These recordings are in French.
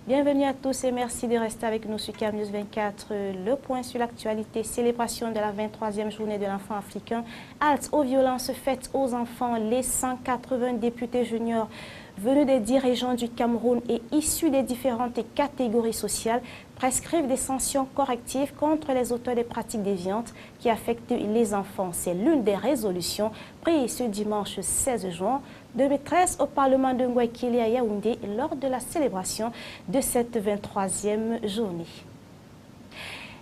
Bienvenue à tous et merci de rester avec nous sur CAM News 24. Le point sur l'actualité, célébration de la 23e journée de l'enfant africain. Halte aux violences faites aux enfants. Les 180 députés juniors venus des dirigeants du Cameroun et issus des différentes catégories sociales prescrivent des sanctions correctives contre les auteurs des pratiques déviantes qui affectent les enfants. C'est l'une des résolutions prises ce dimanche 16 juin 2013 au Parlement de Ngouaikili à Yaoundé lors de la célébration de cette 23e journée.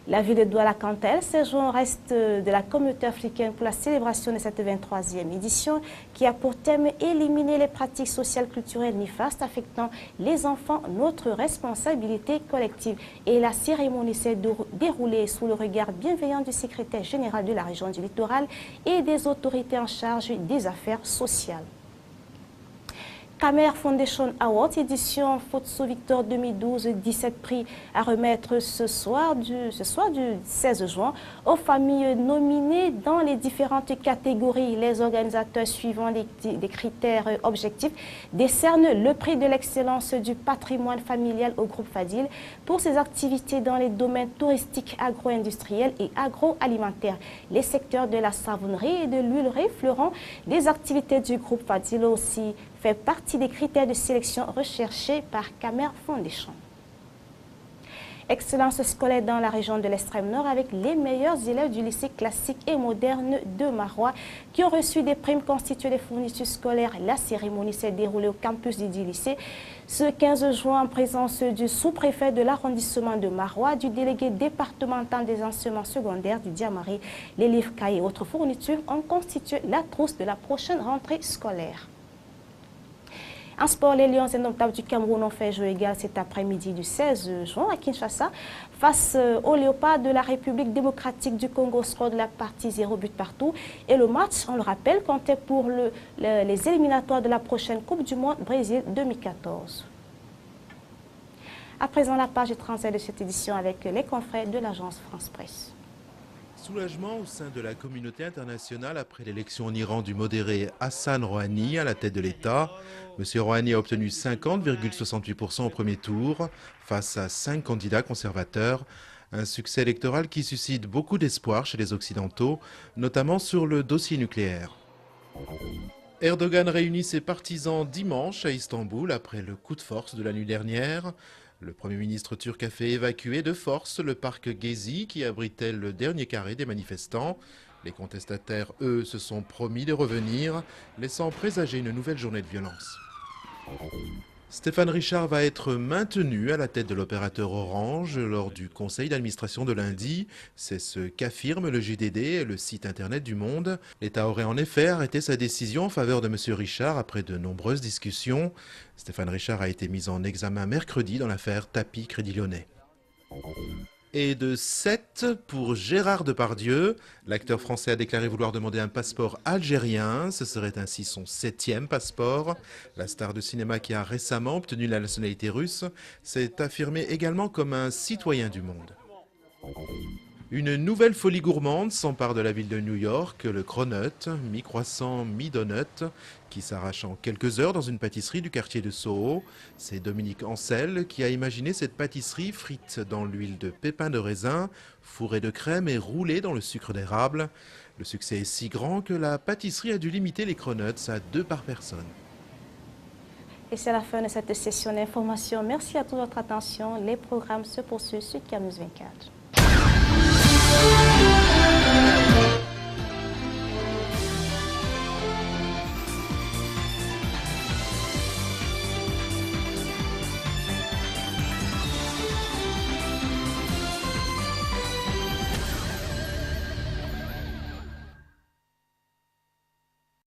La ville de Douala, quant à elle, séjourne reste de la communauté africaine pour la célébration de cette 23e édition qui a pour thème éliminer les pratiques sociales culturelles néfastes affectant les enfants, notre responsabilité collective. Et la cérémonie s'est déroulée sous le regard bienveillant du secrétaire général de la région du littoral et des autorités en charge des affaires sociales. Camer Foundation Award, édition Futsu Victor 2012, 17 prix à remettre ce soir du 16 juin aux familles nominées dans les différentes catégories. Les organisateurs suivant des critères objectifs décernent le prix de l'excellence du patrimoine familial au groupe Fadil pour ses activités dans les domaines touristiques, agro-industriels et agroalimentaires. Les secteurs de la savonnerie et de l'huilerie feront des activités du groupe Fadil aussi fait partie des critères de sélection recherchés par Camer Foundation. Excellence scolaire dans la région de l'extrême nord avec les meilleurs élèves du lycée classique et moderne de Marois qui ont reçu des primes constituées des fournitures scolaires. La cérémonie s'est déroulée au campus du lycée ce 15 juin en présence du sous-préfet de l'arrondissement de Marois, du délégué départemental des enseignements secondaires du Diamari. Les livres, cahiers et autres fournitures ont constitué la trousse de la prochaine rentrée scolaire. En sport, les Lions indomptables du Cameroun ont fait jeu égal cet après-midi du 16 juin à Kinshasa face aux Léopards de la République démocratique du Congo, score de la partie 0 but partout. Et le match, on le rappelle, comptait pour les éliminatoires de la prochaine Coupe du Monde Brésil 2014. À présent, la page 37 de cette édition avec les confrères de l'agence France Presse. Soulagement au sein de la communauté internationale après l'élection en Iran du modéré Hassan Rouhani à la tête de l'État. M. Rouhani a obtenu 50,68% au premier tour face à 5 candidats conservateurs. Un succès électoral qui suscite beaucoup d'espoir chez les Occidentaux, notamment sur le dossier nucléaire. Erdogan réunit ses partisans dimanche à Istanbul après le coup de force de la nuit dernière. Le Premier ministre turc a fait évacuer de force le parc Gezi qui abritait le dernier carré des manifestants. Les contestataires, eux, se sont promis de revenir, laissant présager une nouvelle journée de violence. Stéphane Richard va être maintenu à la tête de l'opérateur Orange lors du conseil d'administration de lundi. C'est ce qu'affirme le JDD, le site internet du Monde. L'État aurait en effet arrêté sa décision en faveur de M. Richard après de nombreuses discussions. Stéphane Richard a été mis en examen mercredi dans l'affaire Tapi Crédit Lyonnais. Et de 7 pour Gérard Depardieu. L'acteur français a déclaré vouloir demander un passeport algérien. Ce serait ainsi son 7e passeport. La star de cinéma qui a récemment obtenu la nationalité russe s'est affirmé également comme un citoyen du monde. Une nouvelle folie gourmande s'empare de la ville de New York, le cronut, mi-croissant, mi-donut, qui s'arrache en quelques heures dans une pâtisserie du quartier de Soho. C'est Dominique Ancel qui a imaginé cette pâtisserie frite dans l'huile de pépins de raisin, fourrée de crème et roulée dans le sucre d'érable. Le succès est si grand que la pâtisserie a dû limiter les cronuts à 2 par personne. Et c'est la fin de cette session d'information. Merci à toute votre attention. Les programmes se poursuivent sur CAM News 24.